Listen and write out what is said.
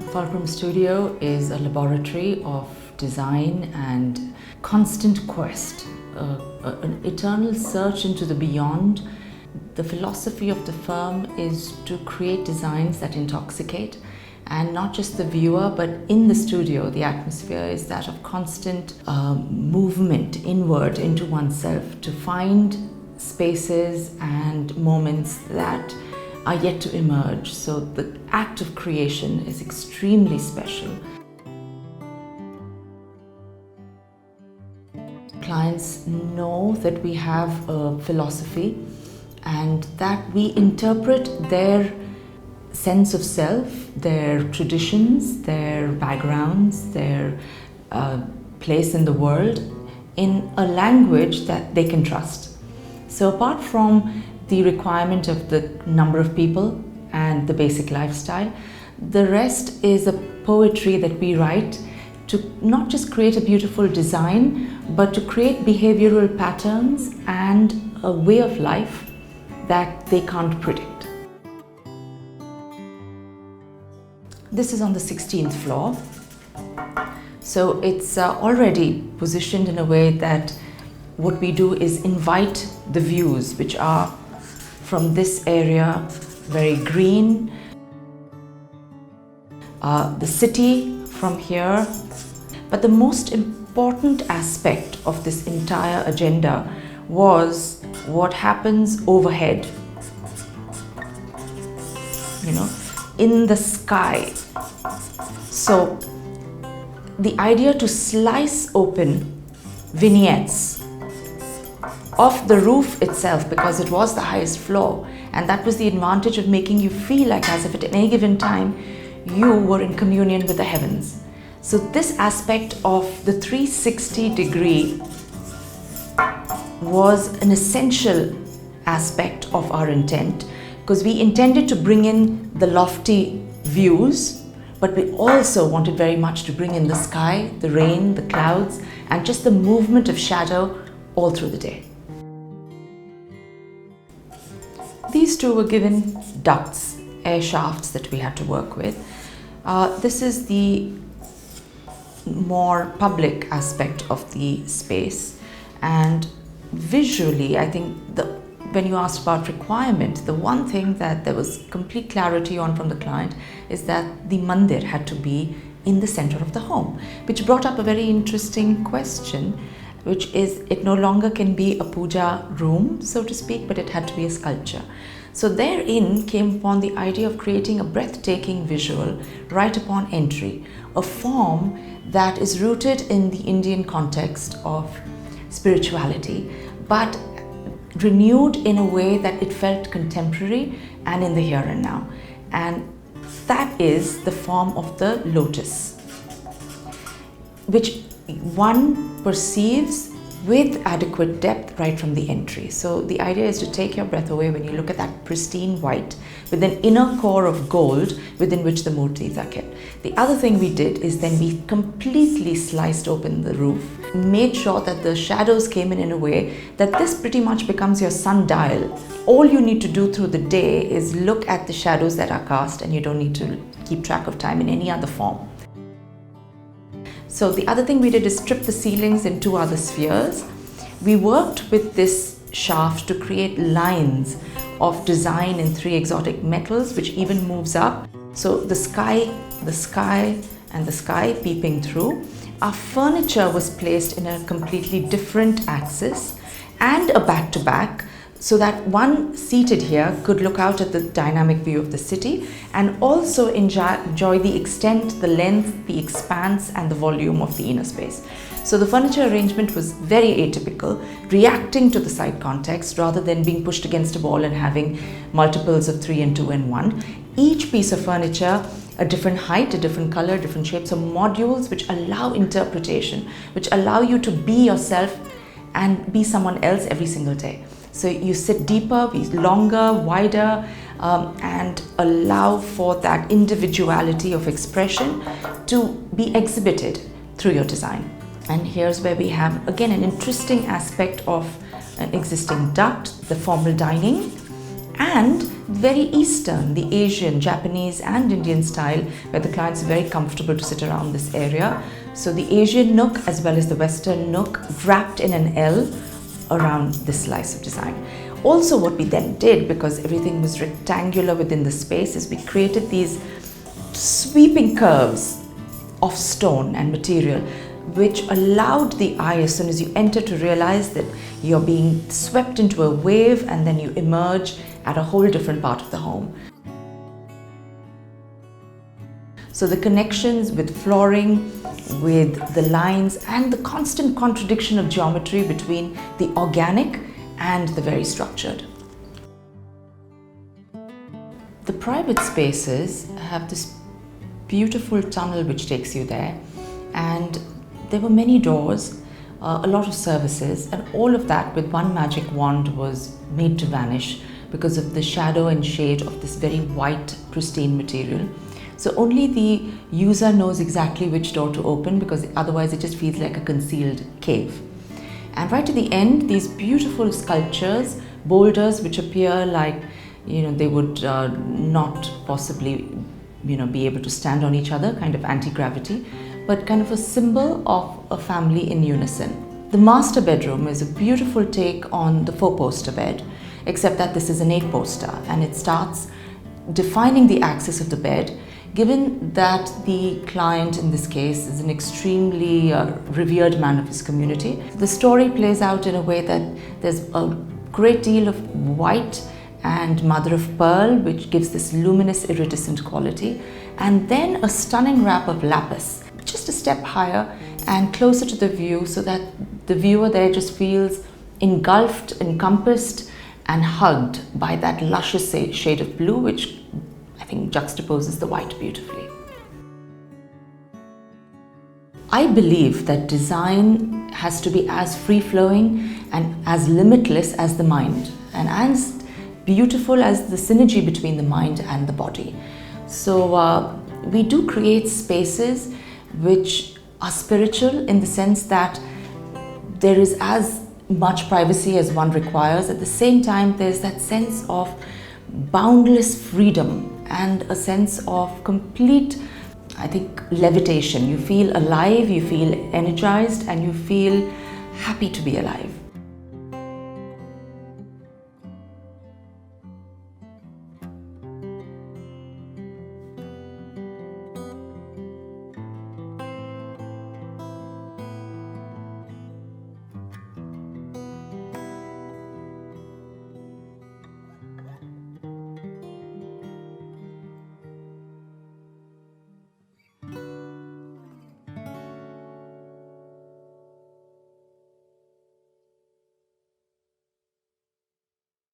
Fulcrum Studio is a laboratory of design and constant quest, an eternal search into the beyond. The philosophy of the firm is to create designs that intoxicate, and not just the viewer, but in the studio, the atmosphere is that of constant movement inward into oneself to find spaces and moments that are yet to emerge. So the act of creation is extremely special. Clients know that we have a philosophy and that we interpret their sense of self, their traditions, their backgrounds, their place in the world in a language that they can trust. So apart from the requirement of the number of people and the basic lifestyle, the rest is a poetry that we write to not just create a beautiful design, but to create behavioral patterns and a way of life that they can't predict. This is on the 16th floor. So it's already positioned in a way that what we do is invite the views, which are from this area, very green, the city from here. But the most important aspect of this entire agenda was what happens overhead, in the sky. So the idea to slice open vignettes of the roof itself, because it was the highest floor, and that was the advantage of making you feel like as if at any given time you were in communion with the heavens. So this aspect of the 360-degree was an essential aspect of our intent, because we intended to bring in the lofty views, but we also wanted very much to bring in the sky, the rain, the clouds, and just the movement of shadow all through the day. These two were given ducts, air shafts that we had to work with. This is the more public aspect of the space, and visually, I think when you asked about requirement, the one thing that there was complete clarity on from the client is that the mandir had to be in the center of the home, which brought up a very interesting question, which is it no longer can be a puja room, so to speak, but it had to be a sculpture. So therein came upon the idea of creating a breathtaking visual right upon entry, a form that is rooted in the Indian context of spirituality, but renewed in a way that it felt contemporary and in the here and now. And that is the form of the lotus, which one perceives with adequate depth right from the entry. So the idea is to take your breath away when you look at that pristine white with an inner core of gold within which the murtis are kept. The other thing we did is then we completely sliced open the roof, made sure that the shadows came in a way that this pretty much becomes your sundial. All you need to do through the day is look at the shadows that are cast, and you don't need to keep track of time in any other form. So the other thing we did is strip the ceilings in two other spheres. We worked with this shaft to create lines of design in three exotic metals, which even moves up. So the sky, and the sky peeping through. Our furniture was placed in a completely different axis and a back-to-back, so that one seated here could look out at the dynamic view of the city and also enjoy the extent, the length, the expanse and the volume of the inner space. So the furniture arrangement was very atypical, reacting to the site context rather than being pushed against a wall and having multiples of 3 and 2 and 1. Each piece of furniture, a different height, a different color, different shapes, so modules which allow interpretation, which allow you to be yourself and be someone else every single day. So you sit deeper, be longer, wider, and allow for that individuality of expression to be exhibited through your design. And here's where we have, again, an interesting aspect of an existing duct, the formal dining, and very Eastern, the Asian, Japanese and Indian style, where the clients are very comfortable to sit around this area. So the Asian nook as well as the Western nook wrapped in an L around this slice of design. Also, what we then did, because everything was rectangular within the space, is we created these sweeping curves of stone and material, which allowed the eye, as soon as you enter, to realize that you're being swept into a wave and then you emerge at a whole different part of the home. So the connections with flooring, with the lines, and the constant contradiction of geometry between the organic and the very structured. The private spaces have this beautiful tunnel which takes you there, and there were many doors, a lot of services, and all of that with one magic wand was made to vanish because of the shadow and shade of this very white, pristine material. So only the user knows exactly which door to open, because otherwise it just feels like a concealed cave. And right to the end, these beautiful sculptures, boulders which appear like, they would not possibly, be able to stand on each other, kind of anti-gravity, but kind of a symbol of a family in unison. The master bedroom is a beautiful take on the 4-poster bed, except that this is an 8-poster, and it starts defining the axis of the bed, given that the client in this case is an extremely revered man of his community. The story plays out in a way that there's a great deal of white and mother of pearl, which gives this luminous iridescent quality, and then a stunning wrap of lapis, just a step higher and closer to the view, so that the viewer there just feels engulfed, encompassed and hugged by that luscious shade of blue, which I think juxtaposes the white beautifully. I believe that design has to be as free-flowing and as limitless as the mind, and as beautiful as the synergy between the mind and the body. So we do create spaces which are spiritual, in the sense that there is as much privacy as one requires. At the same time, there's that sense of boundless freedom and a sense of complete, I think, levitation. You feel alive, you feel energized, and you feel happy to be alive.